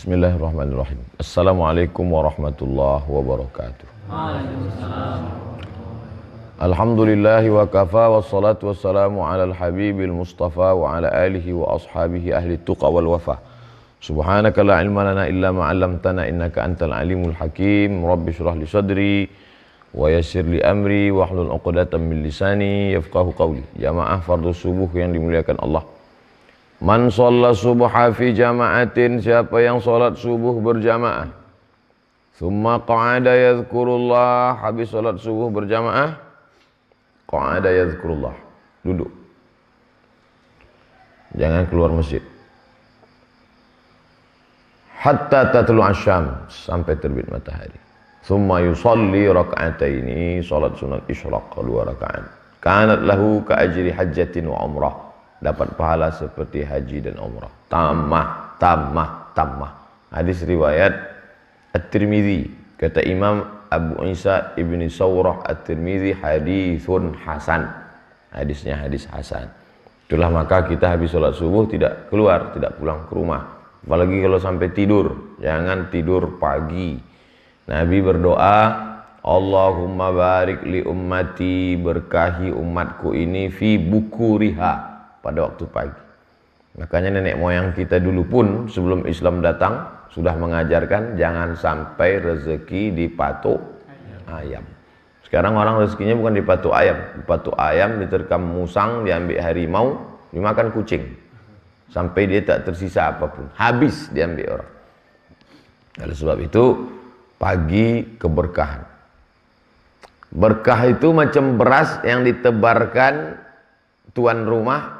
Bismillahirrahmanirrahim. Assalamualaikum warahmatullahi wabarakatuh. Waalaikumsalam. Alhamdulillahi wa kafa wassalatu wassalamu ala al-habibil mustafa wa ala alihi wa ashabihi ahli tuqa wal wafa. Subhanaka la ilma lana illa ma 'allamtana innaka antal alimul hakim. Rabbi shrah li sadri wa yassir li amri wahlul 'uqdatam min lisani yafqahu qawli. Jamaah fardhu subuh yang dimuliakan Allah. Man shalla subha fi jama'atin, siapa yang salat subuh berjamaah. Thumma qa'ada yadhkurullah, habis salat subuh berjamaah, qa'ada yadhkurullah, duduk. Jangan keluar masjid. Hatta tatlu asyam, sampai terbit matahari. Thumma yusalli raka'ataini, salat sunat isyraq 2 rakaat. Kanat lahu ka ajri hajjatin wa umrah, dapat pahala seperti haji dan umrah. Tamah. Hadis riwayat At-Tirmidzi. Kata Imam Abu Isa ibni Sawrah At-Tirmidzi, hadithun hasan. Hadisnya hadis hasan. Itulah maka kita habis sholat subuh tidak keluar, tidak pulang ke rumah. Apalagi kalau sampai tidur, jangan tidur pagi. Nabi berdoa, Allahumma barik li ummati, berkahi umatku ini fi bukuriha, pada waktu pagi. Makanya nenek moyang kita dulu pun sebelum Islam datang sudah mengajarkan jangan sampai rezeki dipatok ayam. Sekarang orang rezekinya bukan dipatok ayam, dipatok ayam, diterkam musang, diambil harimau, dimakan kucing, sampai dia tak tersisa apapun, habis diambil orang. Oleh sebab itu pagi keberkahan. Berkah itu macam beras yang ditebarkan tuan rumah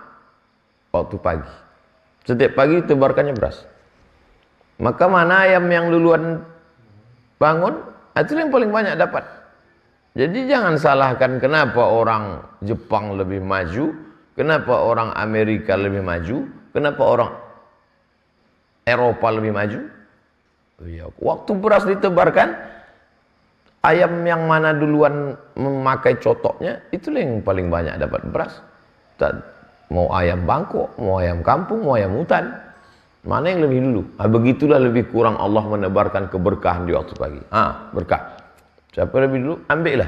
waktu pagi. Setiap pagi tebarkannya beras. Maka mana ayam yang duluan bangun, itu yang paling banyak dapat. Jadi jangan salahkan kenapa orang Jepang lebih maju, kenapa orang Amerika lebih maju, kenapa orang Eropa lebih maju. Waktu beras ditebarkan, ayam yang mana duluan memakai cotoknya, itulah yang paling banyak dapat beras. Mau ayam Bangkok, mau ayam kampung, mau ayam hutan, mana yang lebih dulu? Begitulah lebih kurang Allah menebarkan keberkahan di waktu pagi. Berkah. Siapa lebih dulu? Ambillah.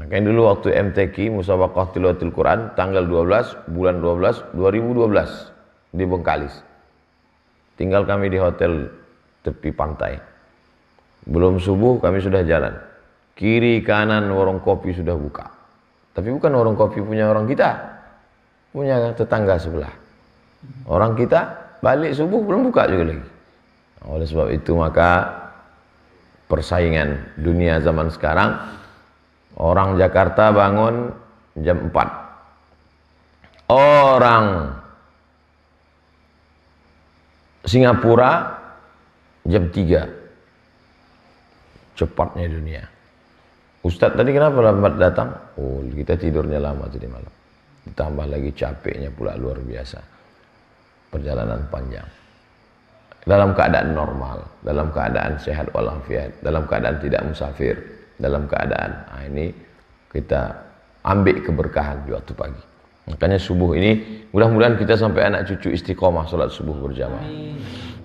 Makanya dulu waktu MTQ, Musabaqah Tilawatil Quran, tanggal 12, bulan 12, 2012 di Bengkalis. Tinggal kami di hotel tepi pantai. Belum subuh kami sudah jalan. Kiri kanan warung kopi sudah buka. Tapi bukan warung kopi punya orang kita, punya tetangga sebelah. Orang kita balik subuh belum buka juga lagi. Oleh sebab itu maka persaingan dunia zaman sekarang, orang Jakarta bangun jam 4, orang Singapura jam 3. Cepatnya dunia. Ustadz tadi kenapa lambat datang? Oh, kita tidurnya lama tadi malam. Ditambah lagi capeknya pula luar biasa. Perjalanan panjang. Dalam keadaan normal, dalam keadaan sehat walafiat, dalam keadaan tidak musafir, dalam keadaan ini kita ambil keberkahan di waktu pagi. Makanya subuh ini mudah-mudahan kita sampai anak cucu istiqomah salat subuh berjamaah.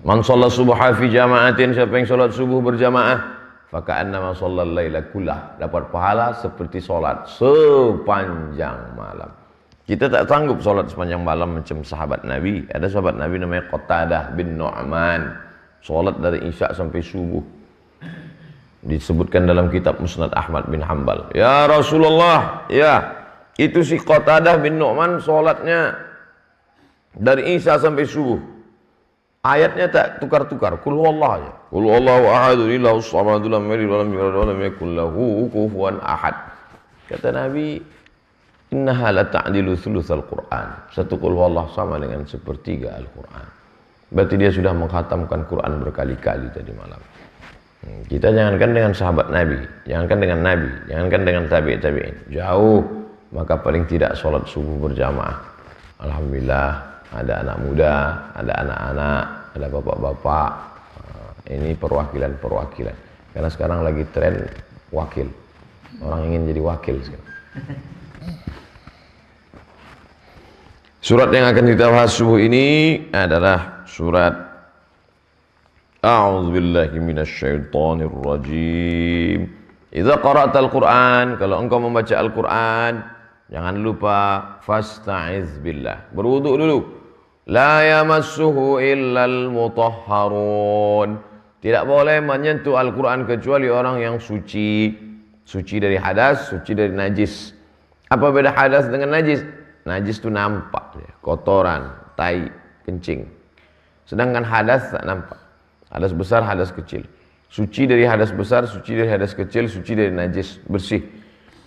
Man shalla subha fi jama'atin, siapa yang salat subuh berjamaah, faka'annama shallal laila kullah, dapat pahala seperti salat sepanjang malam. Kita tak sanggup sholat sepanjang malam macam sahabat Nabi. Ada sahabat Nabi namanya Qatadah bin Nu'man, sholat dari Isya sampai subuh. Disebutkan dalam kitab Musnad Ahmad bin Hanbal. Ya Rasulullah, ya itu si Qatadah bin Nu'man sholatnya dari Isya sampai subuh. Ayatnya tak tukar-tukar. Qul huwallahu ya. Qul huwallahu ahad, Allahus samad, lam yalid walam yulad walam yakul lahu kufuwan ahad. Kata Nabi, innaha la ta'dilu thulutsal Qur'an. Satu qul huwallah sama dengan sepertiga Al-Qur'an. Berarti dia sudah mengkhatamkan Quran berkali-kali tadi malam. Kita jangankan dengan sahabat Nabi, jangankan dengan Nabi, jangankan dengan tabi'in. Jauh, maka paling tidak sholat subuh berjamaah. Alhamdulillah, ada anak muda, ada anak-anak, ada bapak-bapak. Ini perwakilan. Karena sekarang lagi tren wakil. Orang ingin jadi wakil sekarang. Surat yang akan kita bahas subuh ini adalah surat A'udzubillahi minasyaitonir rajim. Idza qara'tal Qur'an, kalau engkau membaca Al-Qur'an, jangan lupa fasta'iz billah. Berwudu dulu. La yamassuhu illal mutahharun. Tidak boleh menyentuh Al-Qur'an kecuali orang yang suci. Suci dari hadas, suci dari najis. Apa beda hadas dengan najis? Najis itu nampak, kotoran, tai, kencing. Sedangkan hadas tak nampak. Hadas besar, hadas kecil. Suci dari hadas besar, suci dari hadas kecil, suci dari najis, bersih.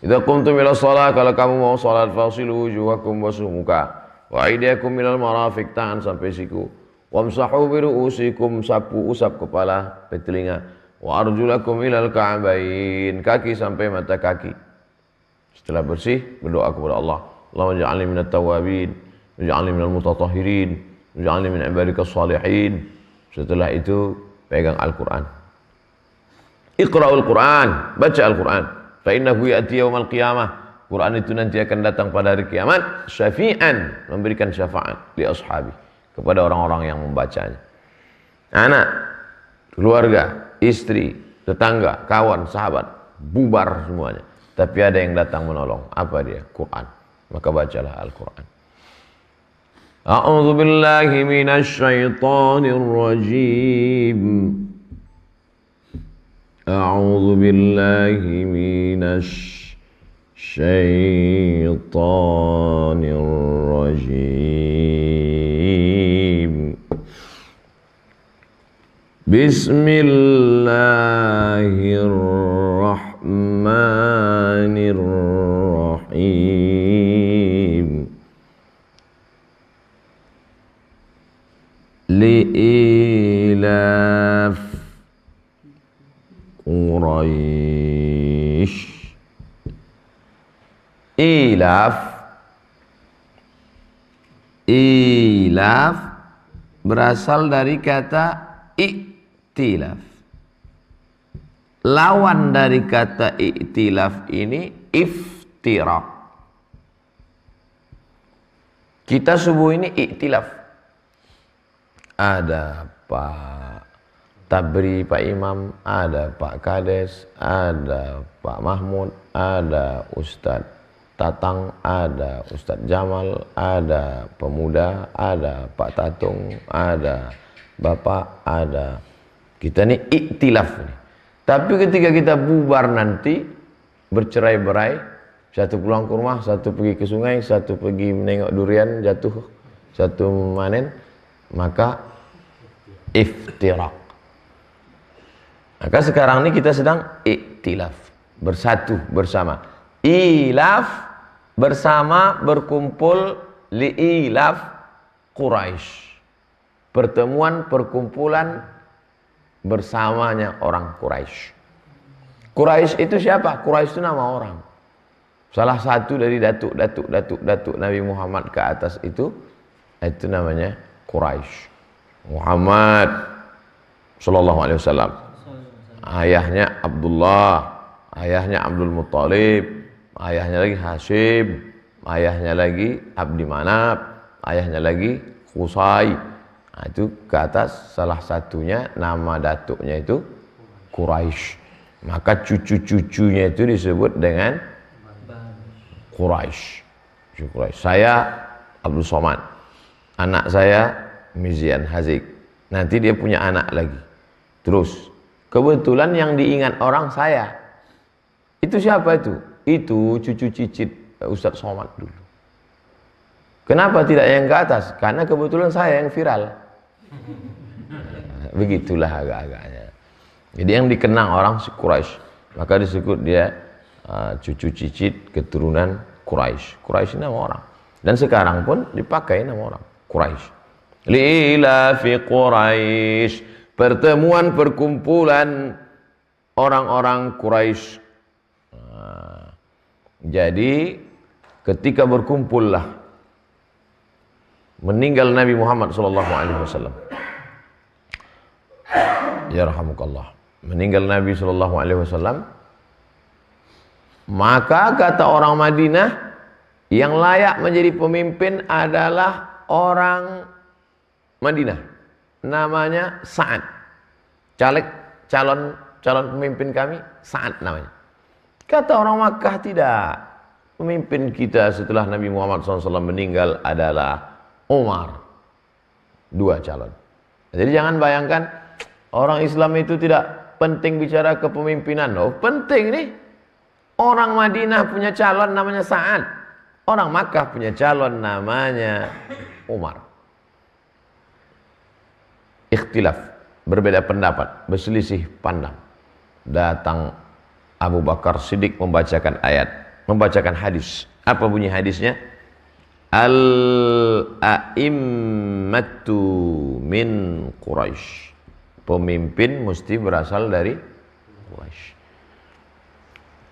Idza qumtum ila shalah, kalau kamu mau salat, fasilu wujuhakum basuh muka. Wa aydiyakum ilal marafiq, tangan sampai siku. Wamsahu bi ru'usikum, sapu usap kepala, telinga. Wa arjulakum ilal ka'bain, kaki sampai mata kaki. Setelah bersih, berdoa kepada Allah. Allahumma ja'alni minat tawabin, waj'alni minal mutatahhirin, waj'alni min ibadikas salihin. Setelah itu pegang Al-Qur'an. Iqra'ul Qur'an, baca Al-Qur'an. Fa innahu ya'ti yaumal qiyamah. Quran itu nanti akan datang pada hari kiamat, syafi'an, memberikan syafaat li ashabi, kepada orang-orang yang membacanya. Anak, keluarga, istri, tetangga, kawan, sahabat, bubar semuanya. Tapi ada yang datang menolong. Apa dia? Quran. Maka bacalah Al-Quran. A'udzu billahi minasy syaithanir rajim. A'udzu billahi minasy syaitanir rajim. Bismillahirrahmanirrahim. Li'ilaf Quraisy. Ilaf berasal dari kata iktilaf. Lawan dari kata iktilaf ini iftirak. Kita subuh ini iktilaf. Ada Pak Tabri, Pak Imam, ada Pak Kades, ada Pak Mahmud, ada Ustadz Tatang, ada Ustadz Jamal, ada pemuda, ada Pak Tatung, ada Bapak, ada. Kita ini iktilaf nih. Tapi ketika kita bubar nanti, bercerai-berai, satu pulang ke rumah, satu pergi ke sungai, satu pergi menengok durian jatuh, satu manen, maka iftirak. Maka sekarang ini kita sedang iktilaf, bersatu bersama. Ilaf bersama berkumpul, li'ilaf Quraisy. Pertemuan perkumpulan bersamanya orang Quraisy. Quraisy itu siapa? Quraisy itu nama orang. Salah satu dari datuk Nabi Muhammad ke atas itu namanya Quraisy. Muhammad sallallahu alaihi wasallam. Ayahnya Abdullah, ayahnya Abdul Muttalib, ayahnya lagi Hashim, ayahnya lagi Abdi Manaf, ayahnya lagi Qusay. Nah, itu ke atas salah satunya nama datuknya itu Quraisy. Maka cucu-cucunya itu disebut dengan Quraisy. Saya Abdul Somad, anak saya Mizian Hazik. Nanti dia punya anak lagi. Terus kebetulan yang diingat orang saya. Itu siapa itu? Itu cucu cicit Ustadz Somad dulu. Kenapa tidak yang ke atas? Karena kebetulan saya yang viral. Begitulah agak-agaknya. Jadi yang dikenang orang si Quraisy, maka disebut dia cucu cicit keturunan Quraisy. Quraisy nama orang. Dan sekarang pun dipakai nama orang Quraisy. Li'ilafi Quraisy, pertemuan perkumpulan orang-orang Quraisy. Jadi ketika berkumpullah meninggal Nabi Muhammad SAW. Ya rahamukallah. Meninggal Nabi SAW. Maka kata orang Madinah, yang layak menjadi pemimpin adalah orang Madinah. Namanya Sa'ad. calon pemimpin kami Sa'ad namanya. Kata orang Makkah, tidak. Pemimpin kita setelah Nabi Muhammad SAW meninggal adalah Umar. 2 calon. Jadi jangan bayangkan orang Islam itu tidak penting bicara kepemimpinan. Oh, penting nih. Orang Madinah punya calon namanya Sa'ad. Orang Makkah punya calon namanya Umar. Ikhtilaf, berbeda pendapat, berselisih pandang. Datang Abu Bakar Siddiq membacakan ayat, membacakan hadis. Apa bunyi hadisnya? Al-a'immatu min Quraisy. Pemimpin mesti berasal dari Quraisy.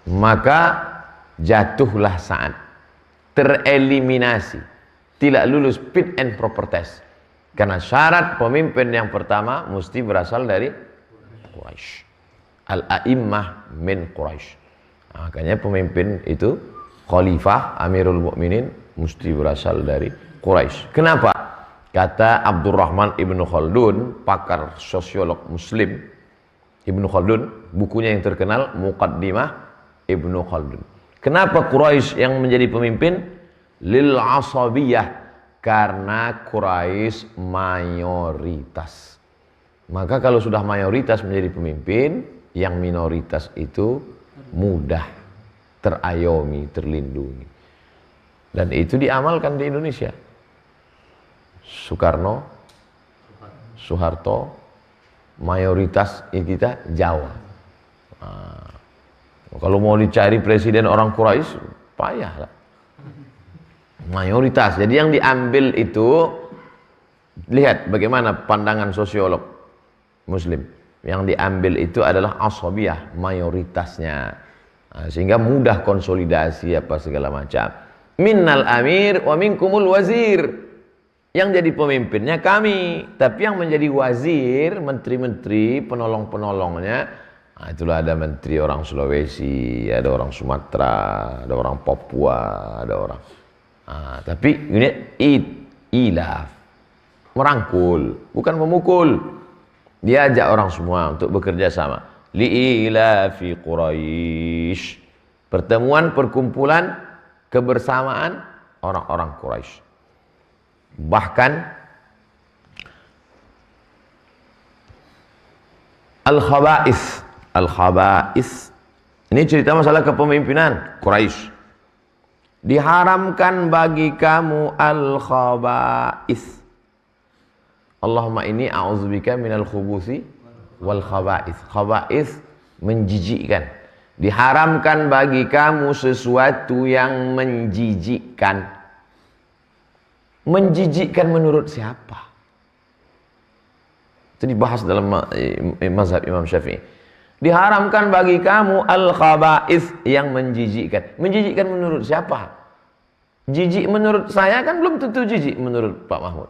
Maka jatuhlah Sa'ad, tereliminasi, tidak lulus fit and proper test. Karena syarat pemimpin yang pertama mesti berasal dari Quraisy. Al-a'immah min Quraisy. Makanya pemimpin itu khalifah Amirul Mukminin mesti berasal dari Quraisy. Kenapa? Kata Abdurrahman Ibnu Khaldun, pakar sosiolog Muslim. Ibnu Khaldun, bukunya yang terkenal Muqaddimah Ibnu Khaldun. Kenapa Quraisy yang menjadi pemimpin? Lil asabiyah, karena Quraisy mayoritas. Maka kalau sudah mayoritas menjadi pemimpin, yang minoritas itu mudah terayomi, terlindungi. Dan itu diamalkan di Indonesia. Soekarno, Soeharto, mayoritas kita Jawa. Kalau mau dicari presiden orang Quraisy, payah lah. Mayoritas. Jadi yang diambil itu, lihat bagaimana pandangan sosiolog Muslim. Yang diambil itu adalah asabiyah, mayoritasnya. Sehingga mudah konsolidasi apa segala macam. Minnal amir wa minkumul wazir. Yang jadi pemimpinnya kami, tapi yang menjadi wazir, menteri-menteri, penolong-penolongnya, itulah ada menteri orang Sulawesi, ada orang Sumatera, ada orang Papua, ada orang. Tapi ini ilaf, merangkul, bukan memukul. Diajak orang semua untuk bekerja sama. Li'ilafi Quraisy. Pertemuan, perkumpulan, kebersamaan orang-orang Quraisy. Bahkan Al-Khaba'is. Ini cerita masalah kepemimpinan Quraisy. Diharamkan bagi kamu al-khaba'is. Allahumma inni a'udzubika minal khubuthi wal khaba'is. Khaba'is menjijikkan. Diharamkan bagi kamu sesuatu yang menjijikkan. Menjijikkan menurut siapa? Itu dibahas dalam mazhab Imam Syafi'i. Diharamkan bagi kamu al-khaba'is yang menjijikkan. Menjijikkan menurut siapa? Jijik menurut saya kan belum tentu jijik menurut Pak Mahmud.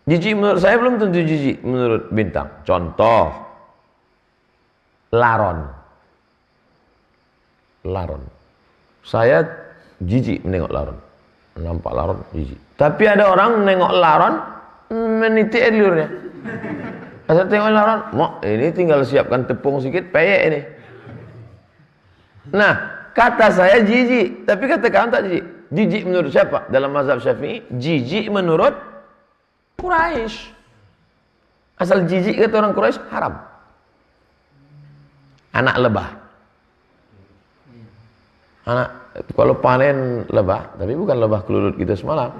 Jijik menurut saya belum tentu jijik menurut Bintang. Contoh, laron. Laron. Saya jijik menengok laron. Nampak laron jijik. Tapi ada orang menengok laron menitik liurnya. Asal tengok laron, mak ini tinggal siapkan tepung sedikit, peyek ini. Nah, kata saya jijik, tapi kata kawan tak jijik. Jijik menurut siapa? Dalam mazhab Syafi'i, jijik menurut Quraisy. Asal jijik kata orang Quraisy haram. Anak lebah. Anak kalau panen lebah, tapi bukan lebah kelulut kita semalam.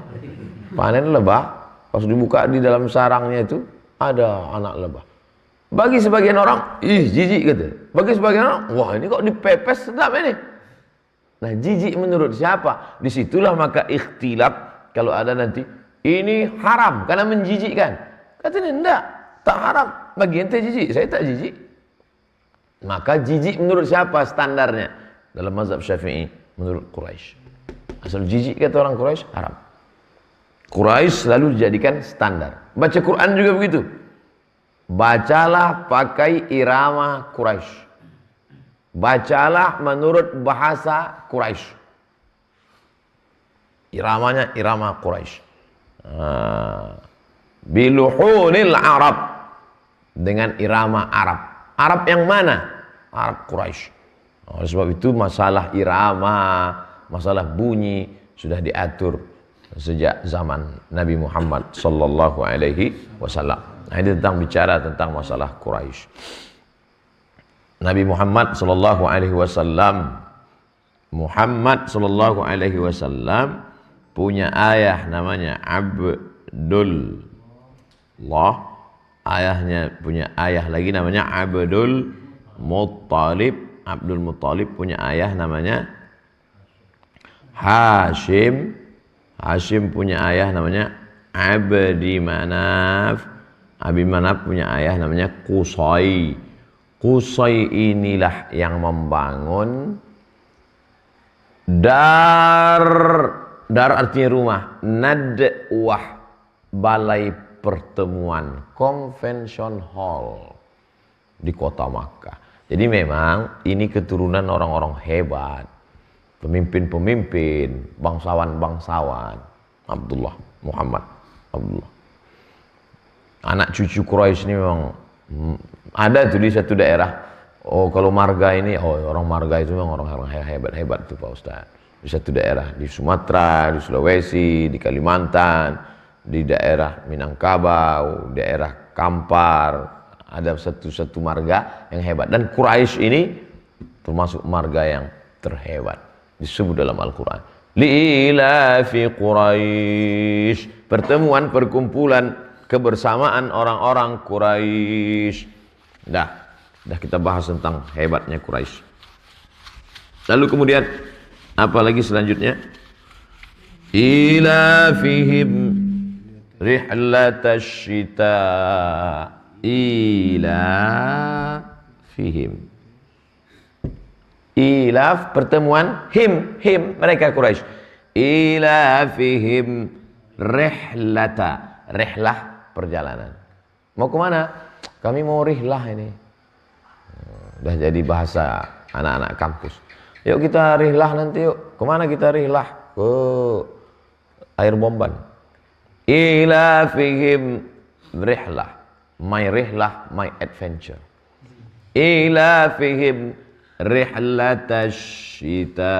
Panen lebah, pas dibuka di dalam sarangnya itu ada anak lebah. Bagi sebagian orang, ih jijik kata. Bagi sebagian orang, wah ini kok dipepes sedap ini. Nah, jijik menurut siapa? Disitulah maka ikhtilaf kalau ada nanti ini haram karena menjijikkan. Katanya enggak, tak haram. Bagi ente jijik, saya tak jijik. Maka jijik menurut siapa standarnya? Dalam mazhab Syafi'i menurut Quraisy. Asal jijik kata orang Quraisy haram. Quraisy selalu dijadikan standar. Baca Quran juga begitu. Bacalah pakai irama Quraisy. Bacalah menurut bahasa Quraisy. Iramanya irama Quraisy. Biluhunil Arab. dengan irama Arab. Arab yang mana? Arab Quraisy. Oleh sebab itu masalah irama, masalah bunyi sudah diatur sejak zaman Nabi Muhammad sallallahu alaihi wasallam. Nah, ini tentang bicara tentang masalah Quraisy. Nabi Muhammad sallallahu alaihi wasallam punya ayah namanya Abdullah. Ayahnya punya ayah lagi namanya Abdul Muttalib. Abdul Muttalib punya ayah namanya Hashim. Hashim punya ayah namanya Abdi Manaf. Abdi Manaf punya ayah namanya Qusay. Qusay inilah yang membangun dar artinya rumah, nadwah, balai pertemuan, convention hall di kota Makkah. Jadi memang ini keturunan orang-orang hebat, pemimpin-pemimpin, bangsawan-bangsawan. Abdullah, Muhammad, Abdullah. Anak cucu Quraisy ini memang ada tuh di satu daerah. Oh, kalau marga ini, orang marga itu memang orang hebat-hebat tuh Pak Ustaz. Di satu daerah, di Sumatera, di Sulawesi, di Kalimantan, di daerah Minangkabau, daerah Kampar, ada satu marga yang hebat. Dan Quraisy ini termasuk marga yang terhebat, disebut dalam Al-Quran. Li'ilafi Quraisy, pertemuan, perkumpulan, kebersamaan orang-orang Quraisy. Dah kita bahas tentang hebatnya Quraisy. Lalu kemudian apa lagi selanjutnya? Ilafihim rihlatash syita. Ilafihim. Ilaf pertemuan, him mereka Quraisy. Ilafihim rihlah perjalanan. Mau kemana? Kami mau rihlah ini. Udah jadi bahasa anak-anak kampus. Yuk kita rihlah nanti yuk. Kemana kita rihlah? Ke Air Bomban. Ila fihim rihlah. My rihlah, my adventure. Ila fihim rihlatash syita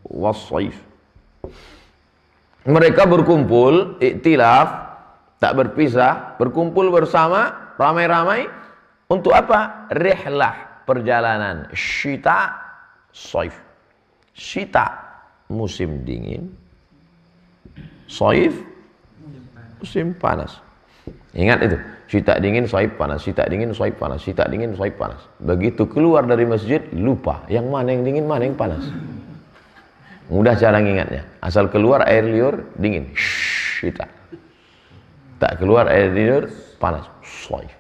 was-shaif. Mereka berkumpul, iktilaf, tak berpisah, berkumpul bersama, ramai-ramai. Untuk apa? Rihlah, perjalanan. Syita, shaif. Syita, musim dingin. Shaif, musim panas. Ingat itu. Syita dingin, shaif panas. Syita dingin, shaif panas. Syita dingin, shaif panas. Begitu keluar dari masjid, lupa. Yang mana yang dingin, mana yang panas. Mudah cara ngingatnya. Asal keluar air liur, dingin. Syita. Tak keluar air liur, panas. Shaif.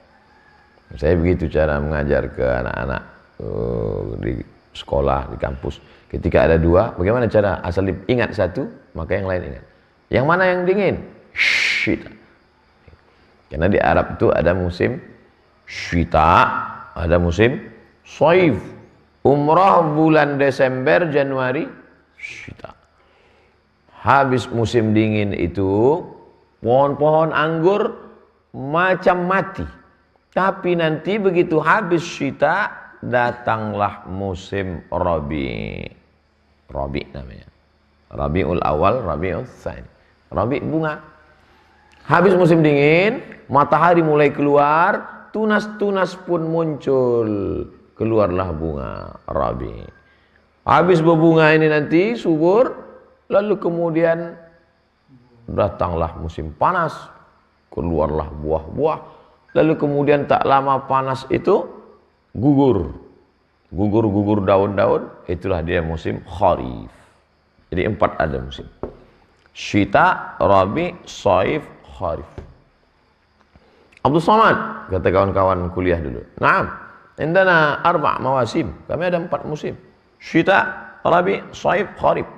Saya begitu cara mengajar ke anak-anak di sekolah, di kampus. Ketika ada dua, bagaimana cara? Asal ingat satu, maka yang lain ingat. Yang mana yang dingin? Syita. Karena di Arab itu ada musim syita, ada musim shaif. Umrah bulan Desember, Januari, syita. Habis musim dingin itu, pohon-pohon anggur macam mati. Tapi nanti begitu habis syita, datanglah musim Rabi. Rabi namanya. Rabiul Awal, Rabiul Tsani. Rabi bunga. Habis musim dingin, matahari mulai keluar, tunas-tunas pun muncul. Keluarlah bunga Rabi. Habis berbunga ini nanti subur, lalu kemudian datanglah musim panas. Keluarlah buah-buah. Lalu kemudian tak lama panas itu gugur. Gugur daun-daun, itulah dia musim kharif. Jadi 4 ada musim. Syita, Rabi, Shaif, Kharif. Abdul Somad, kata kawan-kawan kuliah dulu. Naam, indana 4 mawasim. Kami ada 4 musim. Syita, Rabi, Shaif, Kharif.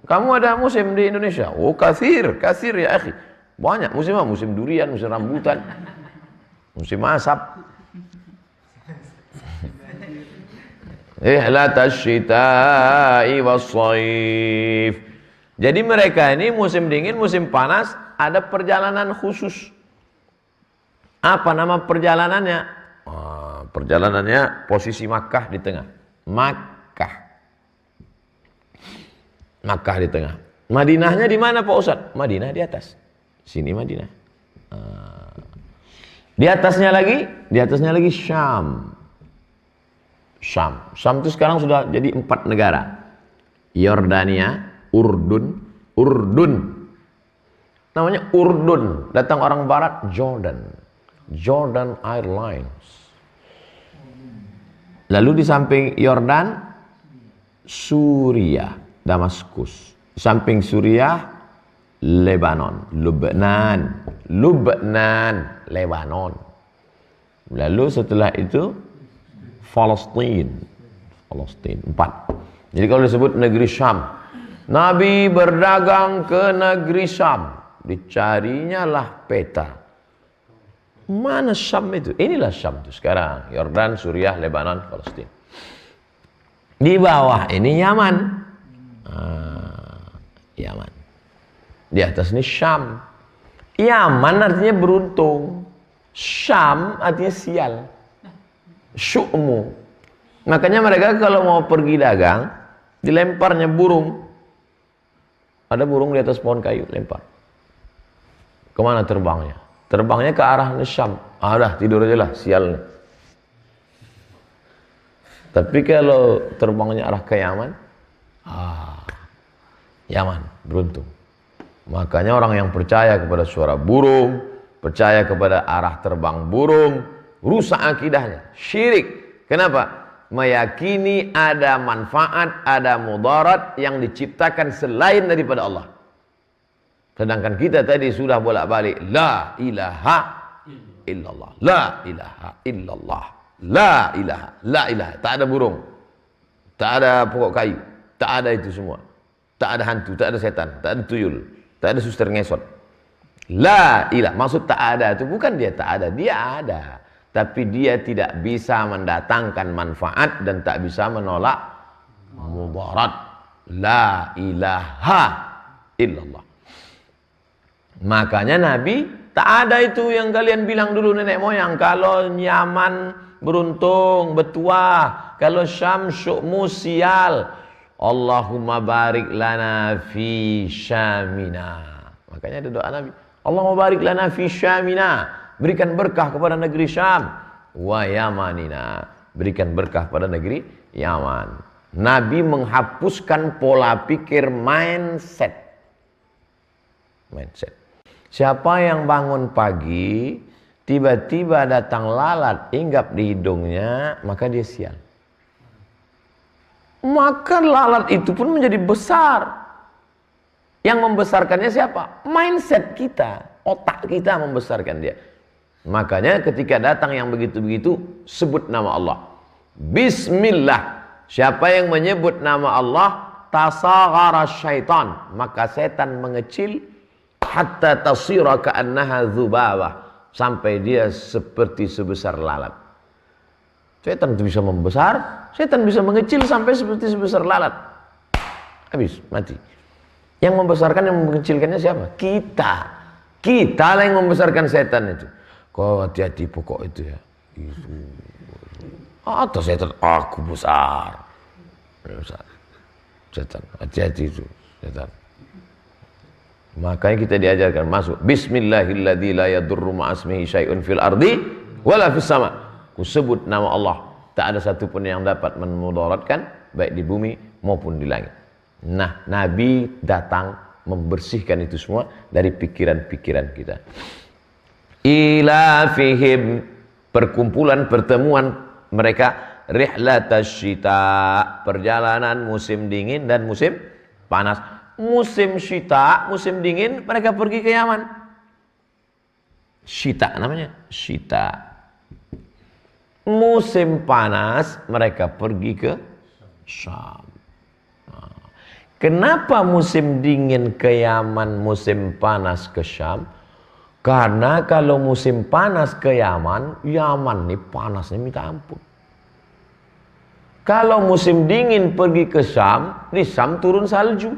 Kamu ada musim di Indonesia? Oh, kasir ya akhi. Banyak musim apa? Musim durian, musim rambutan. Musim asap. Ihlatash syita'i was-shaif. Jadi mereka ini musim dingin, musim panas ada perjalanan khusus. Apa nama perjalanannya? Perjalanannya posisi Makkah di tengah. Makkah di tengah. Madinahnya di mana Pak Ustadz? Madinah di atas. Sini Madinah. Di atasnya lagi Syam. Syam itu sekarang sudah jadi 4 negara. Yordania, Urdun. Namanya Urdun. Datang orang barat, Jordan Airlines. Lalu di samping Yordan, Suriah, Damaskus. Di samping Suriah, Lebanon, Lubnan, Lebanon. Lalu setelah itu Palestina 4. Jadi kalau disebut negeri Syam, Nabi berdagang ke negeri Syam, dicarinya lah peta. Mana Syam itu? Inilah Syam itu sekarang. Yordan, Suriah, Lebanon, Palestina. Di bawah ini Yaman. Yaman. Di atas ini Syam. Yaman artinya beruntung. Syam artinya sial. Syu'mu. Makanya mereka kalau mau pergi dagang, dilemparnya burung. Ada burung di atas pohon kayu, lempar. Kemana terbangnya? Terbangnya ke arah Syam. Dah tidur aja lah, sialnya. Tapi kalau terbangnya arah ke Yaman, Yaman, beruntung. Makanya orang yang percaya kepada suara burung, percaya kepada arah terbang burung, rusak akidahnya, syirik. Kenapa? Meyakini ada manfaat, ada mudarat yang diciptakan selain daripada Allah. Sedangkan kita tadi sudah bolak-balik la ilaha illallah, la ilaha illallah, la ilaha. Tak ada burung, tak ada pokok kayu, tak ada itu semua. Tak ada hantu, tak ada setan, tak ada tuyul, tak ada suster ngesot. La ilah, maksud tak ada itu bukan dia tak ada, dia ada. Tapi dia tidak bisa mendatangkan manfaat dan tak bisa menolak mudarat. La ilaha illallah. Makanya Nabi tak ada itu yang kalian bilang dulu nenek moyang. Kalau Yaman beruntung, bertuah. Kalau Syam syu'mu sial. Allahumma barik lana fi syamina. Makanya ada doa Nabi. Allahumma barik lana fi syamina. Berikan berkah kepada negeri Syam. Wa yamanina. Berikan berkah pada negeri Yaman. Nabi menghapuskan pola pikir mindset. Siapa yang bangun pagi, tiba-tiba datang lalat hinggap di hidungnya, maka dia sial. Maka lalat itu pun menjadi besar. Yang membesarkannya siapa? Mindset kita. Otak kita membesarkan dia. Makanya ketika datang yang begitu-begitu, sebut nama Allah. Bismillah. Siapa yang menyebut nama Allah, tasaghara syaitan. Maka setan mengecil, hatta tasira ka'annaha dzubabah. Sampai dia seperti sebesar lalat. Setan itu bisa membesar, setan bisa mengecil sampai seperti sebesar lalat. Habis, mati. Yang membesarkan, yang mengecilkannya siapa? Kita. Kita lah yang membesarkan setan itu. Kau hati-hati pokok itu ya. Itu. Atau setan, aku besar. Setan, hati-hati itu. Setan. Makanya kita diajarkan masuk. Bismillahilladzi la yadurru ma'asmihi syai'un fil ardi wala fis sama. Ku sebut nama Allah. Tak ada satupun yang dapat memudaratkan baik di bumi maupun di langit. Nah, Nabi datang membersihkan itu semua dari pikiran-pikiran kita. Ila fihim, perkumpulan pertemuan mereka, rihlatasyita, perjalanan musim dingin dan musim panas. Musim syita, musim dingin, mereka pergi ke Yaman. Syita namanya, syita. Musim panas, mereka pergi ke Syam. Kenapa musim dingin ke Yaman, musim panas ke Syam? Karena kalau musim panas ke Yaman, Yaman nih panasnya minta ampun. Kalau musim dingin pergi ke Syam, di Syam turun salju.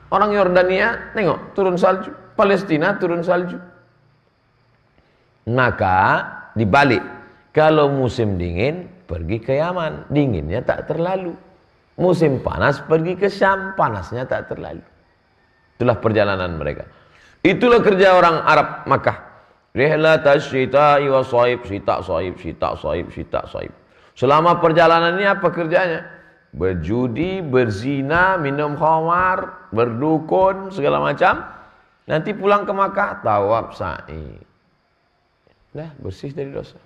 Orang Yordania, tengok, turun salju. Palestina turun salju. Maka dibalik, kalau musim dingin pergi ke Yaman, dinginnya tak terlalu. Musim panas pergi ke Syam, panasnya tak terlalu. Itulah perjalanan mereka. Itulah kerja orang Arab Makkah. Rihlatash syita'i wa shaib, syita' shaib, syita' shaib, syita' shaib. Selama perjalanan ini apa kerjanya? Berjudi, berzina, minum khamar, berdukun, segala macam. Nanti pulang ke Makkah, tawaf sa'i. Dah bersih dari dosa.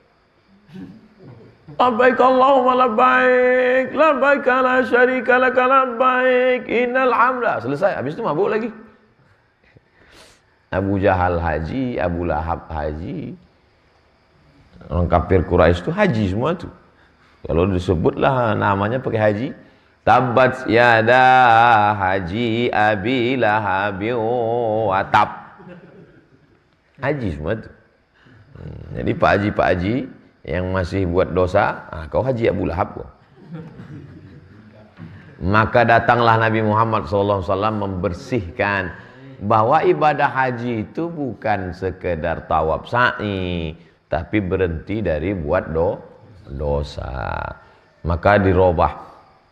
Labbaik Allahumma labbaik, labbaik la syarika lak labbaik, innal hamda. Selesai, habis itu mabuk lagi. Abu Jahal haji, Abu Lahab haji. Orang kafir Quraisy itu haji semua tuh. Kalau disebutlah namanya pakai haji, tabat yada haji abi lahabi wa tab. Haji semua tuh. Jadi Pak Haji yang masih buat dosa, kau haji Abu Lahab kau. Maka datanglah Nabi Muhammad SAW membersihkan bahwa ibadah haji itu bukan sekedar tawaf sa'i, tapi berhenti dari buat dosa. Maka dirubah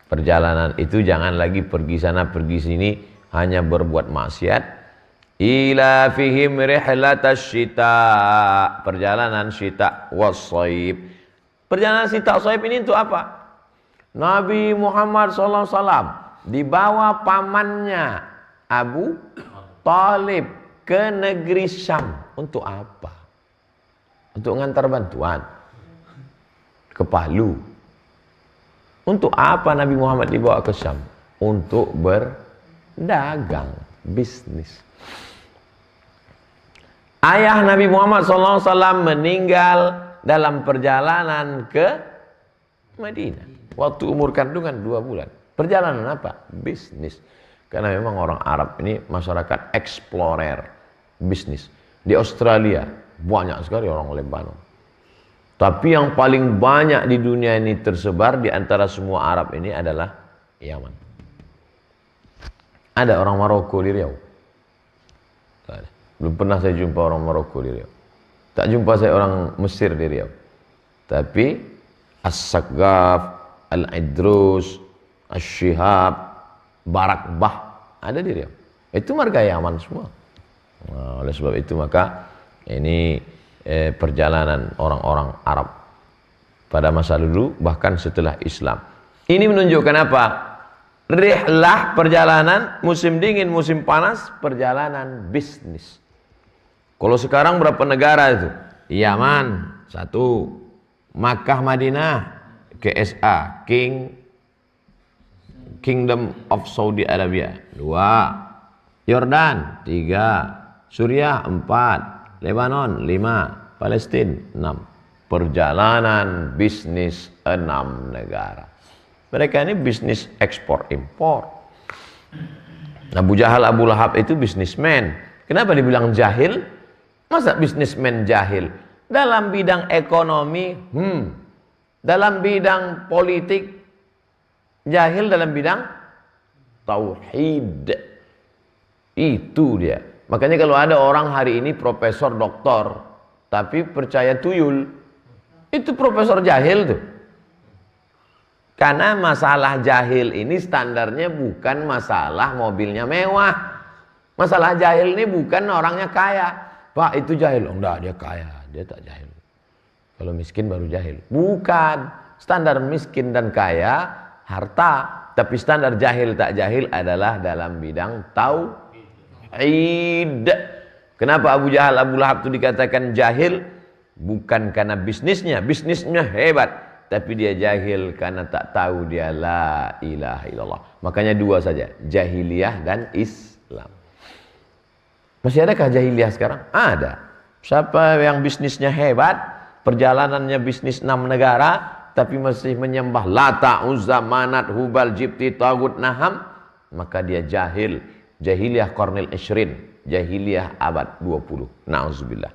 perjalanan itu, jangan lagi pergi sana pergi sini hanya berbuat maksiat. Ila fihim rihlatash syita, perjalanan syita was-shaib. Perjalanan syita was-shaib ini untuk apa? Nabi Muhammad SAW dibawa pamannya Abu Talib ke negeri Syam. Untuk apa? Untuk ngantar bantuan ke Palu. Untuk apa Nabi Muhammad dibawa ke Syam? Untuk berdagang, bisnis. Ayah Nabi Muhammad SAW meninggal dalam perjalanan ke Madinah. Waktu umur kandungan 2 bulan. Perjalanan apa? Bisnis. Karena memang orang Arab ini masyarakat explorer, bisnis. Di Australia banyak sekali orang Lebanon. Tapi yang paling banyak di dunia ini tersebar di antara semua Arab ini adalah Yaman. Ada orang Maroko di Riau? Belum pernah saya jumpa orang Maroko di Riau. Tak jumpa saya orang Mesir di Riau. Tapi As-Saqqaf, Al-Idrus, Asy-Syihab, Barakbah ada di Riau. Itu marga Yaman semua. Nah, oleh sebab itu maka ini perjalanan orang-orang Arab pada masa dulu bahkan setelah Islam. Ini menunjukkan apa? Rihlah, perjalanan musim dingin, musim panas, perjalanan bisnis. Kalau sekarang berapa negara itu? Yaman 1, Makkah Madinah, KSA, Kingdom of Saudi Arabia 2, Yordan 3, Suriah 4, Lebanon 5, Palestina 6. Perjalanan bisnis 6 negara. Mereka ini bisnis ekspor impor. Abu Jahal, Abu Lahab itu bisnismen. Kenapa dibilang jahil? Masa bisnismen jahil? Dalam bidang ekonomi, dalam bidang politik, jahil dalam bidang tauhid. Itu dia. Makanya kalau ada orang hari ini profesor, doktor, tapi percaya tuyul, itu profesor jahil tuh. Karena masalah jahil ini standarnya bukan masalah mobilnya mewah. Masalah jahil ini bukan orangnya kaya. Pak itu jahil, oh enggak, dia kaya, dia tak jahil. Kalau miskin baru jahil. Bukan, standar miskin dan kaya harta, tapi standar jahil tak jahil adalah dalam bidang tauhid. Kenapa Abu Jahal, Abu Lahab itu dikatakan jahil? Bukan karena bisnisnya hebat, tapi dia jahil karena tak tahu dia la ilaha illallah. Makanya 2 saja, jahiliyah dan Islam. Masih adakah jahiliyah sekarang? Ada. Siapa yang bisnisnya hebat, perjalanannya bisnis 6 negara, tapi masih menyembah Lata, Uzza, Manat, Hubal, Jibti, Tagut, Naham, maka dia jahil. Jahiliyah Qarnil Ishrin, jahiliyah abad 20. Na'udzubillah.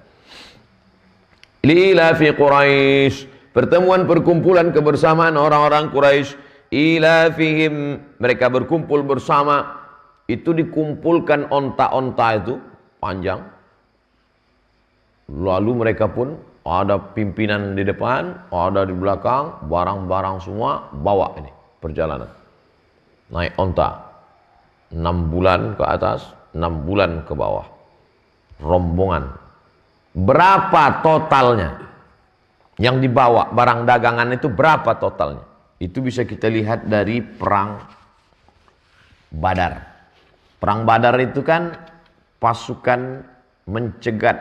Ila fi Quraisy, pertemuan perkumpulan kebersamaan orang-orang Quraisy. Ila fihim, mereka berkumpul bersama. Itu dikumpulkan onta-onta itu panjang. Lalu mereka pun ada pimpinan di depan, ada di belakang, barang-barang semua bawa ini perjalanan. Naik onta 6 bulan ke atas, 6 bulan ke bawah. Rombongan. Berapa totalnya? Yang dibawa barang dagangan itu berapa totalnya? Itu bisa kita lihat dari perang Badar. Perang Badar itu kan pasukan mencegat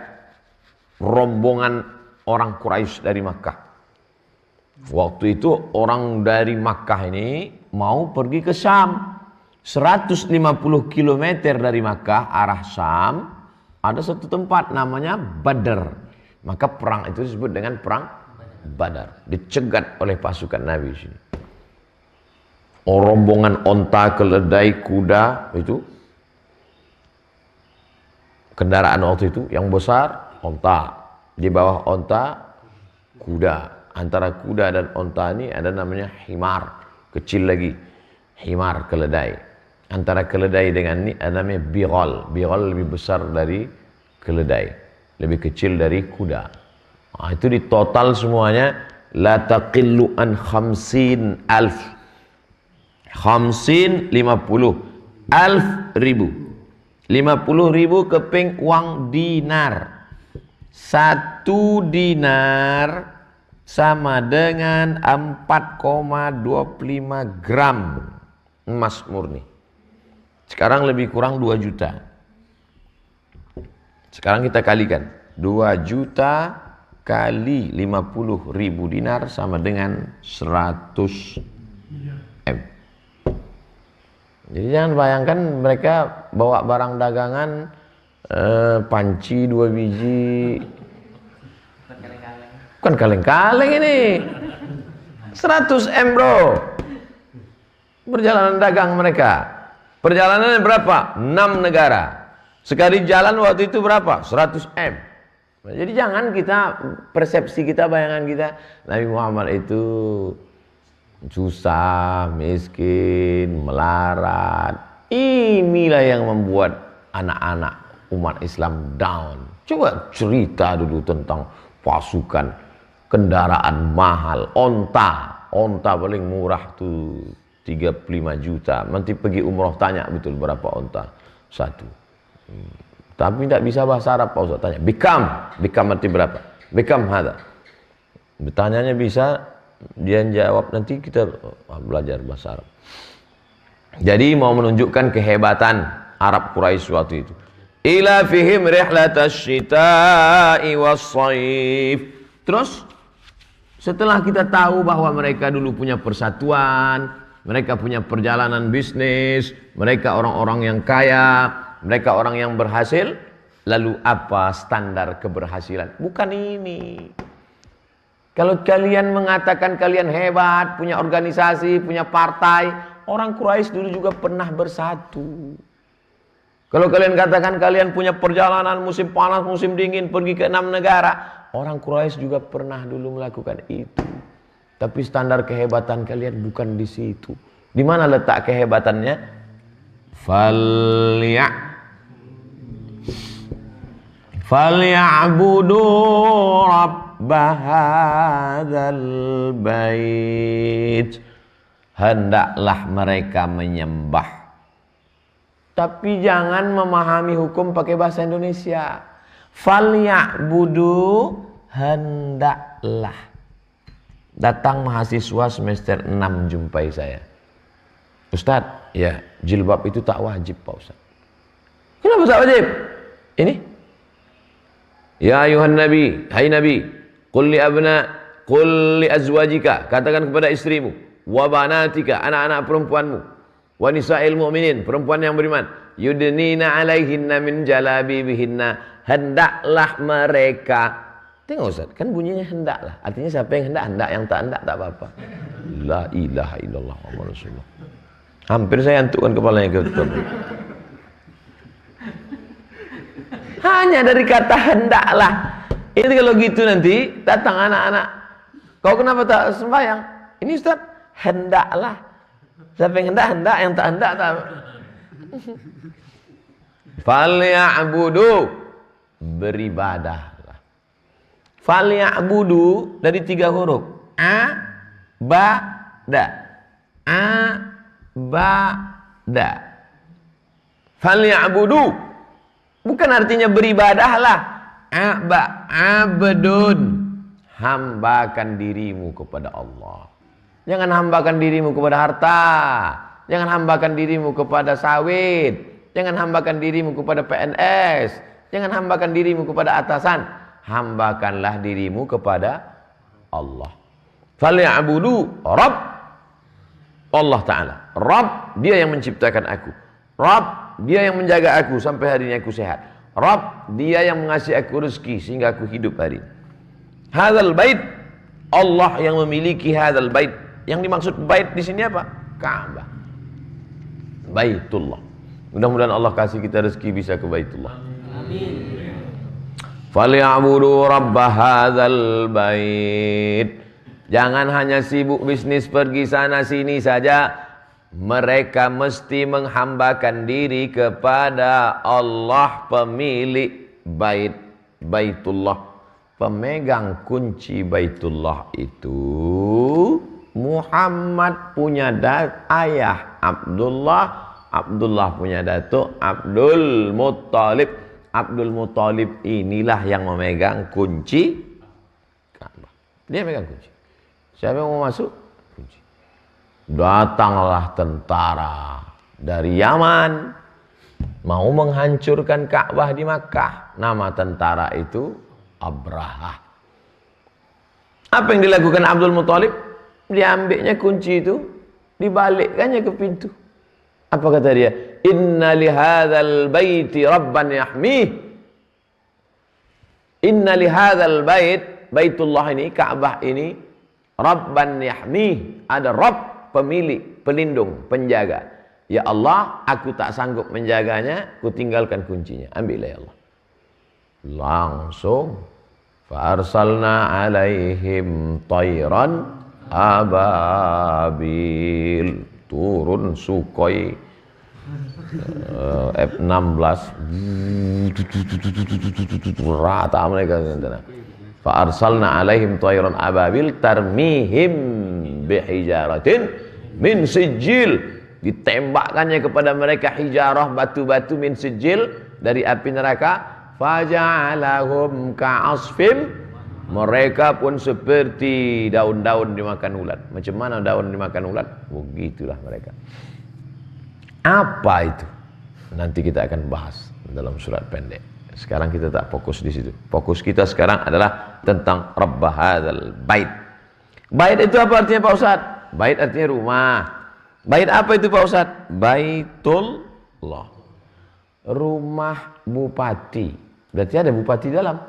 rombongan orang Quraisy dari Makkah. Waktu itu orang dari Makkah ini mau pergi ke Syam. 150 km dari Makkah arah Syam ada satu tempat namanya Badar. Maka perang itu disebut dengan perang Badar. Dicegat oleh pasukan Nabi di sini. Rombongan onta, keledai, kuda itu kendaraan waktu itu yang besar onta, di bawah onta kuda, antara kuda dan onta ini ada namanya himar, kecil lagi himar keledai, antara keledai dengan ini ada namanya bighal. Bighal lebih besar dari keledai, lebih kecil dari kuda. Nah, itu di total semuanya la taqillu an 50 alf. 50 alf ribu. 50.000 keping uang dinar. 1 dinar sama dengan 4,25 gram emas murni. Sekarang lebih kurang 2 juta. Sekarang kita kalikan. 2 juta kali 50.000 dinar sama dengan 100 M. Jadi jangan bayangkan mereka bawa barang dagangan panci 2 biji. Bukan kaleng-kaleng ini. 100 M bro. Perjalanan dagang mereka. Perjalanannya berapa? 6 negara. Sekali jalan waktu itu berapa? 100 M. Jadi jangan kita, persepsi kita, bayangan kita, Nabi Muhammad itu susah, miskin, melarat. Inilah yang membuat anak-anak umat Islam down. Coba cerita dulu tentang pasukan, kendaraan mahal, onta paling murah tuh 35 juta. Nanti pergi umroh tanya betul berapa onta satu. Tapi tidak bisa bahasa Arab Pak Ustaz, tanya Bikam nanti berapa? Bikam ada. Bertanyanya bisa, dia jawab, nanti kita belajar bahasa Arab. Jadi mau menunjukkan kehebatan Arab Quraisy waktu itu. Ila fihim rihlatash syita'i was-shaif. Terus setelah kita tahu bahwa mereka dulu punya persatuan, mereka punya perjalanan bisnis, mereka orang-orang yang kaya, mereka orang yang berhasil, lalu apa standar keberhasilan? Bukan ini. Kalau kalian mengatakan kalian hebat, punya organisasi, punya partai, orang Quraisy dulu juga pernah bersatu. Kalau kalian katakan kalian punya perjalanan musim panas, musim dingin, pergi ke 6 negara, orang Quraisy juga pernah dulu melakukan itu. Tapi standar kehebatan kalian bukan di situ. Di mana letak kehebatannya? Falya'budu rabb hadzal bait. Hendaklah mereka menyembah. Tapi jangan memahami hukum pakai bahasa Indonesia. Falya'budu, hendaklah. Datang mahasiswa semester 6 jumpai saya. Ustadz, ya jilbab itu tak wajib Pak Ustadz. Kenapa tak wajib? Ini ya ayuhan nabi, hai nabi, qul li azwajika, katakan kepada istrimu, wa banatika, anak-anak perempuanmu, wa nisa'il mu'minin, perempuan yang beriman, yudnina alaihinna min jalabibihinna, hendaklah mereka. Tengok Ustaz, kan bunyinya hendaklah. Artinya siapa yang hendak, yang tak hendak tak apa-apa. La ilaha illallah Muhammadur Rasulullah. Hampir saya antukkan kepalanya ke tutup. Hanya dari kata hendaklah. Ini kalau gitu nanti datang anak-anak. Kau kenapa tak sembahyang? Ini Ustaz, hendaklah. Siapa yang hendak, yang tak hendak tak. Falya'budu, beribadahlah. Falya'budu dari 3 huruf. A, ba, da. A, ba, da. Falya'budu. Bukan artinya beribadahlah. Aba, abdun. Hambakan dirimu kepada Allah. Jangan hambakan dirimu kepada harta. Jangan hambakan dirimu kepada sawit. Jangan hambakan dirimu kepada PNS. Jangan hambakan dirimu kepada atasan. Hambakanlah dirimu kepada Allah. Falya'budu Rabb Allah Ta'ala. Rabb, dia yang menciptakan aku. Rabb, dia yang menjaga aku sampai hari ini aku sehat. Rabb, dia yang mengasih aku rezeki sehingga aku hidup hari ini. Hadzal bait, Allah yang memiliki hadzal bait. Yang dimaksud bait di sini apa? Ka'bah. Baitullah. Mudah-mudahan Allah kasih kita rezeki bisa ke Baitullah. Amin. Falya'budu rabb hadzal bait. Jangan hanya sibuk bisnis pergi sana sini saja. Mereka mesti menghambakan diri kepada Allah, pemilik bait, Baitullah. Pemegang kunci Baitullah itu Muhammad punya ayah Abdullah, Abdullah punya datuk Abdul Muttalib. Abdul Muttalib inilah yang memegang kunci Ka'bah. Dia megang kunci. Siapa yang mau masuk? Kunci. Datanglah tentara dari Yaman mau menghancurkan Ka'bah di Makkah. Nama tentara itu Abraha. Apa yang dilakukan Abdul Muttalib? Diambilnya kunci itu, dibalikkannya ke pintu. Apa kata dia? Inna lihadzal baiti rabban yahmih. Inna lihadzal bait, Baitullah ini, Ka'bah ini, rabban yahmih. Ada Rabb, pemilik, pelindung, penjaga. Ya Allah, aku tak sanggup menjaganya, ku tinggalkan kuncinya. Ambillah ya Allah. Langsung farsalna alaihim tayran ababil. Turun Sukhoi F-16 rata mereka. Fa arsalna alaihim tayran ababil tarmihim bihijaratin min sijil. Ditembakkannya kepada mereka hijarah, batu-batu min sijil dari api neraka. Faja'alahum ka'asfim. Mereka pun seperti daun-daun dimakan ulat. Macam mana daun dimakan ulat? Begitulah mereka. Apa itu? Nanti kita akan bahas dalam surat pendek. Sekarang kita tak fokus di situ. Fokus kita sekarang adalah tentang Rabb hadzal bait. Bait itu apa artinya Pak Ustadz? Bait artinya rumah. Bait apa itu Pak Ustadz? Baitullah. Rumah bupati. Berarti ada bupati dalam.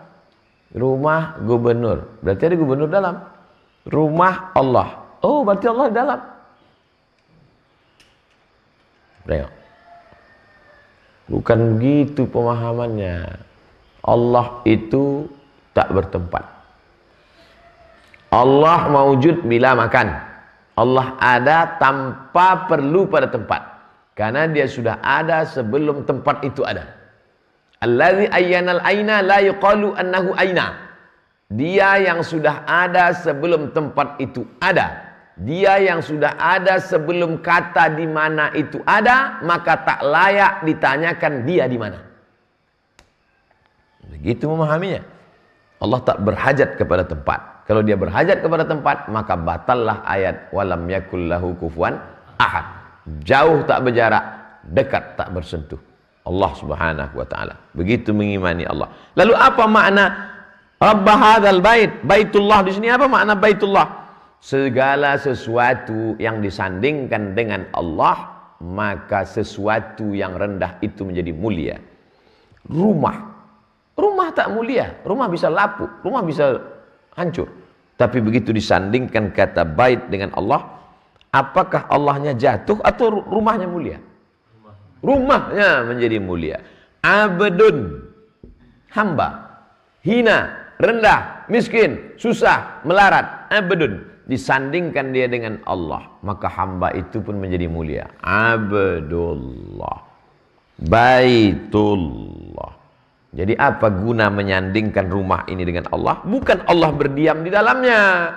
Rumah gubernur. Berarti ada gubernur dalam. Rumah Allah. Oh, berarti Allah dalam. Tengok. Bukan begitu pemahamannya. Allah itu tak bertempat. Allah mawujud bila makan. Allah ada tanpa perlu pada tempat. Karena dia sudah ada sebelum tempat itu ada. Allazi ayyanal aina la yuqalu annahu aina. Dia yang sudah ada sebelum tempat itu ada. Dia yang sudah ada sebelum kata di mana itu ada, maka tak layak ditanyakan dia di mana. Begitu memahaminya. Allah tak berhajat kepada tempat. Kalau dia berhajat kepada tempat, maka batallah ayat walam yakul lahu kufuwan ahad. Jauh tak berjarak, dekat tak bersentuh. Allah Subhanahu wa taala. Begitu mengimani Allah. Lalu apa makna Rabb hadzal bait? Baitullah di sini apa makna Baitullah? Segala sesuatu yang disandingkan dengan Allah, maka sesuatu yang rendah itu menjadi mulia. Rumah tak mulia, rumah bisa lapuk, rumah bisa hancur. Tapi begitu disandingkan kata bait dengan Allah, apakah Allahnya jatuh atau rumahnya mulia? Rumahnya menjadi mulia. Abdun, hamba, hina, rendah, miskin, susah, melarat. Abdun, disandingkan dia dengan Allah, maka hamba itu pun menjadi mulia. Abdullah, Baitullah. Jadi apa guna menyandingkan rumah ini dengan Allah? Bukan Allah berdiam di dalamnya,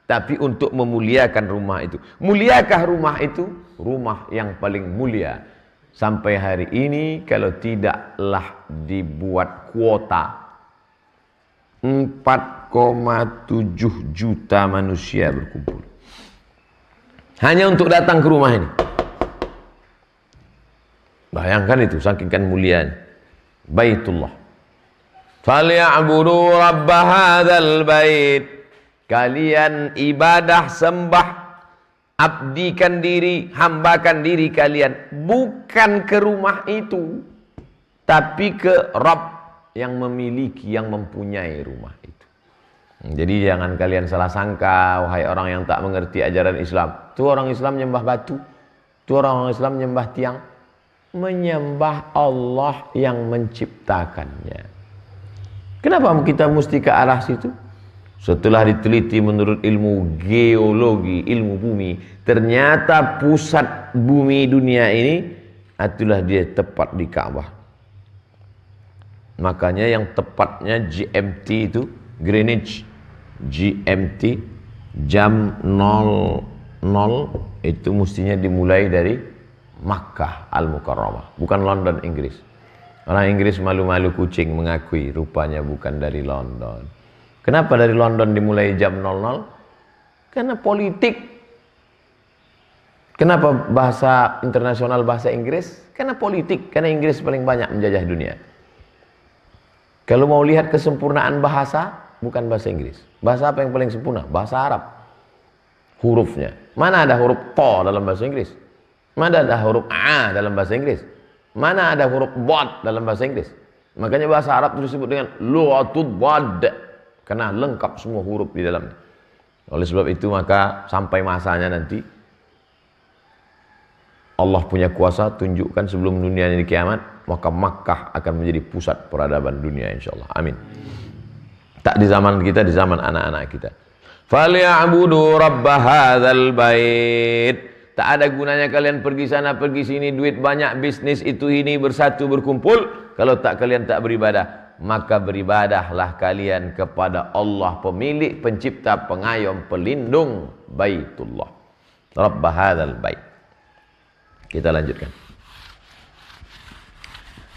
tapi untuk memuliakan rumah itu. Muliakah rumah itu? Rumah yang paling mulia. Sampai hari ini kalau tidaklah dibuat kuota 4,7 juta manusia berkumpul hanya untuk datang ke rumah ini. Bayangkan itu, saking kan mulianya Baitullah. Falya'budu rabb hadzal bait. Kalian ibadah, sembah, abdikan diri, hambakan diri kalian bukan ke rumah itu, tapi ke Rabb yang memiliki, yang mempunyai rumah itu. Jadi jangan kalian salah sangka, wahai orang yang tak mengerti ajaran Islam. Itu orang Islam menyembah batu, itu orang Islam menyembah tiang. Menyembah Allah yang menciptakannya. Kenapa kita mesti ke arah situ? Setelah diteliti menurut ilmu geologi, ilmu bumi, ternyata pusat bumi dunia ini itulah dia tepat di Ka'bah. Makanya yang tepatnya GMT itu, Greenwich GMT, jam 00 itu mestinya dimulai dari Makkah Al-Mukarramah, bukan London, Inggris. Orang Inggris malu-malu kucing mengakui rupanya bukan dari London. Kenapa dari London dimulai jam 00? Karena politik. Kenapa bahasa internasional bahasa Inggris? Karena politik, karena Inggris paling banyak menjajah dunia. Kalau mau lihat kesempurnaan bahasa, bukan bahasa Inggris. Bahasa apa yang paling sempurna? Bahasa Arab. Hurufnya. Mana ada huruf to dalam bahasa Inggris? Mana ada huruf A dalam bahasa Inggris? Mana ada huruf Bad dalam bahasa Inggris? Makanya bahasa Arab itu disebut dengan lughatul Bad, karena lengkap semua huruf di dalamnya. Oleh sebab itu maka sampai masanya nanti Allah punya kuasa tunjukkan sebelum dunia ini kiamat, maka Makkah akan menjadi pusat peradaban dunia insyaallah. Amin. Tak di zaman kita, di zaman anak-anak kita. Falya'budu rabb hadzal bait. Tak ada gunanya kalian pergi sana pergi sini, duit banyak, bisnis itu ini, bersatu berkumpul, kalau tak kalian tak beribadah. Maka beribadahlah kalian kepada Allah, pemilik, pencipta, pengayom, pelindung Baitullah. Rabb hadzal bait. Kita lanjutkan.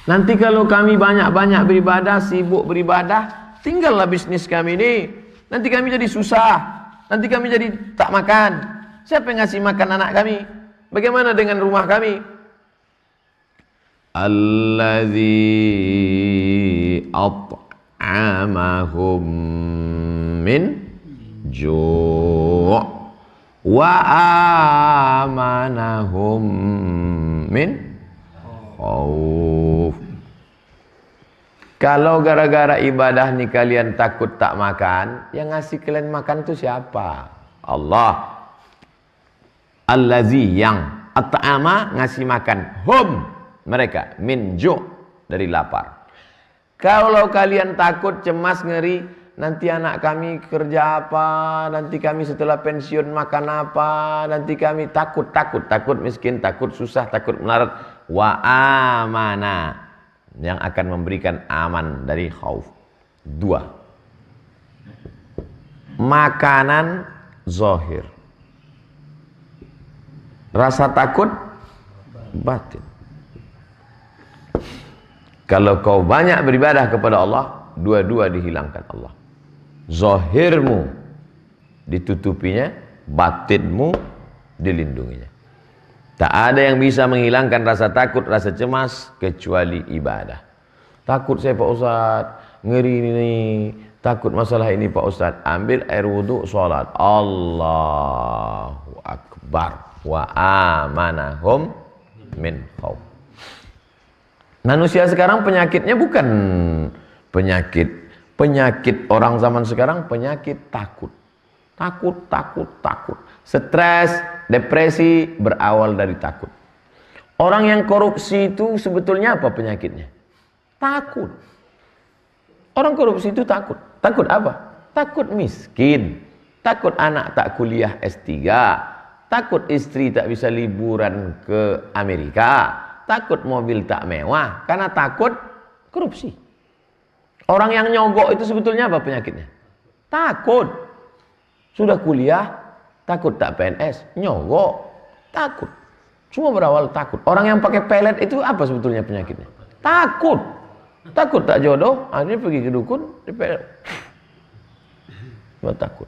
Nanti kalau kami banyak-banyak beribadah, sibuk beribadah, tinggallah bisnis kami ini. Nanti kami jadi susah, nanti kami jadi tak makan. Siapa yang ngasih makan anak kami? Bagaimana dengan rumah kami? Allazi at'amahum min ju' wa amanahum min khauf. Kalau gara-gara ibadah nih kalian takut tak makan, yang ngasih kalian makan itu siapa? Allah. Allazi, yang at'ama, ngasih makan, hum, mereka, min ju', dari lapar. Kalau kalian takut, cemas, ngeri, nanti anak kami kerja apa, nanti kami setelah pensiun makan apa, nanti kami takut miskin, takut susah, takut melarat. Wa amana, yang akan memberikan aman dari khauf. 2. Makanan zahir. Rasa takut batin. Kalau kau banyak beribadah kepada Allah, dua-dua dihilangkan Allah. Zahirmu ditutupinya, batinmu dilindunginya. Tak ada yang bisa menghilangkan rasa takut, rasa cemas kecuali ibadah. Takut saya Pak Ustadz, ngeri ini, takut masalah ini Pak Ustadz. Ambil air wudhu, sholat. Allahu Akbar. Wa amanahum min khauf. Manusia sekarang penyakitnya bukan penyakit orang zaman sekarang, penyakit takut. Takut. Stres, depresi berawal dari takut. Orang yang korupsi itu sebetulnya apa penyakitnya? Takut. Orang korupsi itu takut. Takut apa? Takut miskin. Takut anak tak kuliah S3. Takut istri tak bisa liburan ke Amerika. Takut mobil tak mewah. Karena takut korupsi. Orang yang nyogok itu sebetulnya apa penyakitnya? Takut. Sudah kuliah, takut tak PNS, nyogok, takut. Semua berawal takut. Orang yang pakai pelet itu apa sebetulnya penyakitnya? Takut. Takut tak jodoh, akhirnya pergi ke dukun, di pelet. Cuma takut.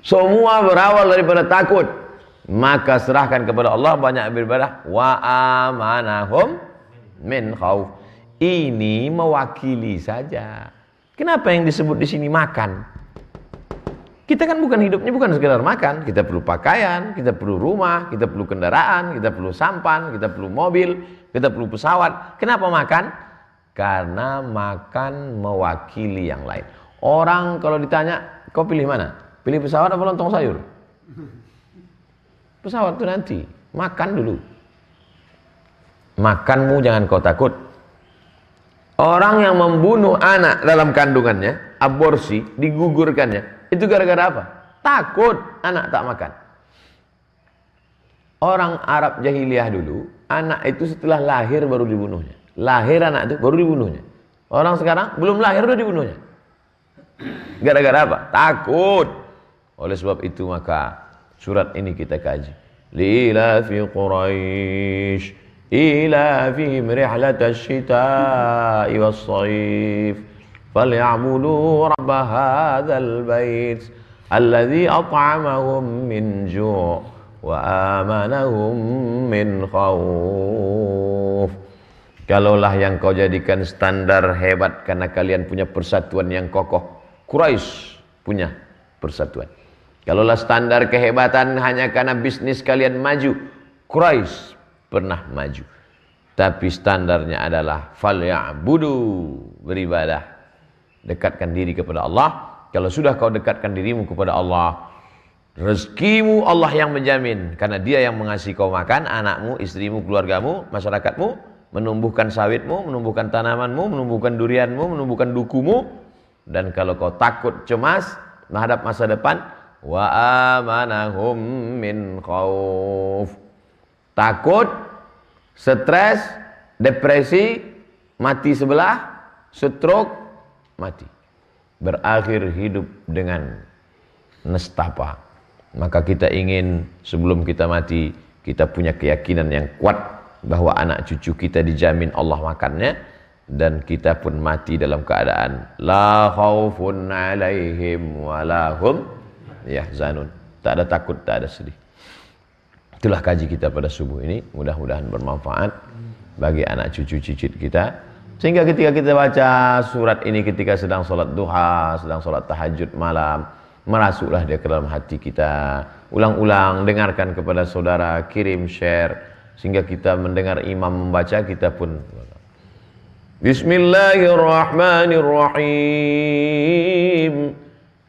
Semua berawal daripada takut. Maka serahkan kepada Allah, banyak beribadah. Wa amanahum min khauf. Ini mewakili saja. Kenapa yang disebut di sini makan? Kita kan bukan hidupnya bukan sekedar makan. Kita perlu pakaian, kita perlu rumah, kita perlu kendaraan, kita perlu sampan, kita perlu mobil, kita perlu pesawat. Kenapa makan? Karena makan mewakili yang lain. Orang kalau ditanya, kau pilih mana? Pilih pesawat apa lontong sayur? Pesawat itu nanti, makan dulu. Makanmu jangan kau takut. Orang yang membunuh anak dalam kandungannya, aborsi, digugurkannya, itu gara-gara apa? Takut anak tak makan. Orang Arab jahiliyah dulu, anak itu setelah lahir baru dibunuhnya. Lahir anak itu baru dibunuhnya. Orang sekarang belum lahir udah dibunuhnya. Gara-gara apa? Takut. Oleh sebab itu maka surat ini kita kaji. Lila fi Quraisy ila fihim rihlatash shita'i was-shayf falyabudu rabb hadzal bait alladzi at'amahum min ju' wa amanahum min khauf. Kalaulah yang kau jadikan standar hebat karena kalian punya persatuan yang kokoh, Quraisy punya persatuan. Kalaulah standar kehebatan hanya karena bisnis kalian maju, Quraisy pernah maju. Tapi standarnya adalah falyabudu, beribadah, dekatkan diri kepada Allah. Kalau sudah kau dekatkan dirimu kepada Allah, rezekimu Allah yang menjamin, karena Dia yang mengasihi kau makan, anakmu, istrimu, keluargamu, masyarakatmu, menumbuhkan sawitmu, menumbuhkan tanamanmu, menumbuhkan durianmu, menumbuhkan dukumu. Dan kalau kau takut, cemas menghadap masa depan, wa amanahum min khauf. Takut, stres, depresi, mati sebelah, stroke, mati. Berakhir hidup dengan nestapa. Maka kita ingin sebelum kita mati, kita punya keyakinan yang kuat bahwa anak cucu kita dijamin Allah makannya, dan kita pun mati dalam keadaan la khaufun alaihim walahum yahzanun. Tak ada takut, tak ada sedih. Itulah kaji kita pada subuh ini. Mudah-mudahan bermanfaat bagi anak cucu cicit kita, sehingga ketika kita baca surat ini ketika sedang sholat duha, sedang sholat tahajud malam, merasuklah dia ke dalam hati kita. Ulang-ulang, dengarkan kepada saudara, kirim, share, sehingga kita mendengar imam membaca, kita pun Bismillahirrahmanirrahim.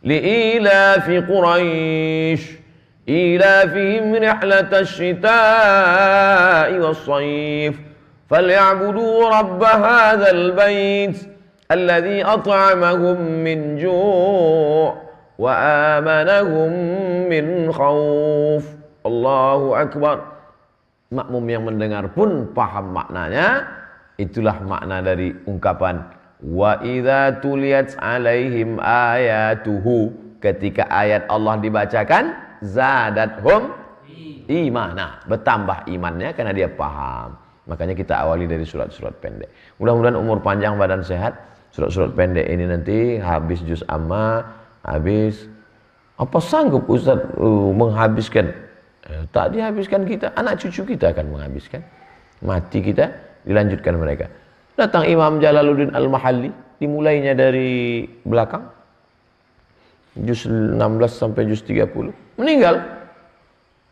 Li'ilafi Quraisy ilafihim rihlatash shita'i was-shayf falyabudu rabb hadzal bait alladzi at'amahum min ju' wa amanahum min khauf. Allahu akbar. Makmum yang mendengar pun paham maknanya. Itulah makna dari ungkapan wa idza tuliyat alaihim ayatuhu. Ketika ayat Allah dibacakan, zadathum imana, bertambah imannya karena dia paham. Makanya kita awali dari surat-surat pendek. Mudah-mudahan umur panjang, badan sehat. Surat-surat pendek ini nanti habis juz amma, habis apa sanggup Ustaz menghabiskan? Tak dihabiskan kita, anak cucu kita akan menghabiskan. Mati kita, dilanjutkan mereka. Datang Imam Jalaluddin Al-Mahalli, dimulainya dari belakang, juz 16 sampai juz 30. Meninggal.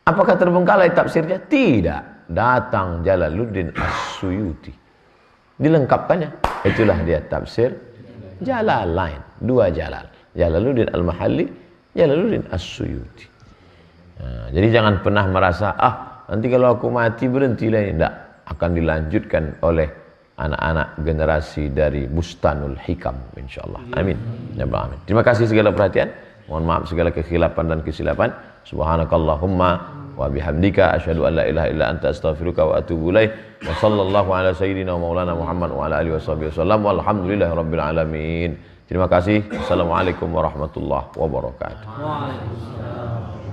Apakah terbengkalai tafsirnya? Tidak. Datang Jalaluddin As-Suyuti, dilengkapkannya. Itulah dia tafsir Jalalain, dua Jalal, Jalaluddin Al-Mahalli, Jalaluddin As-Suyuti. Nah, jadi jangan pernah merasa nanti kalau aku mati berhentilah ini. Tidak, akan dilanjutkan oleh anak-anak generasi dari Bustanul Hikam, insyaallah. Amin ya rabbal alamin. Terima kasih segala perhatian. Mohon maaf segala kekhilafan dan kesilapan. Subhanakallahumma wa bihamdika asyhadu an la ilaha illa anta astaghfiruka wa atubu ilaik. Wa sallallahu ala sayyidina maulana Muhammad wa ala alihi wasallam walhamdulillahi rabbil alamin. Terima kasih. Assalamualaikum warahmatullahi wabarakatuh. Waalaikumsalam.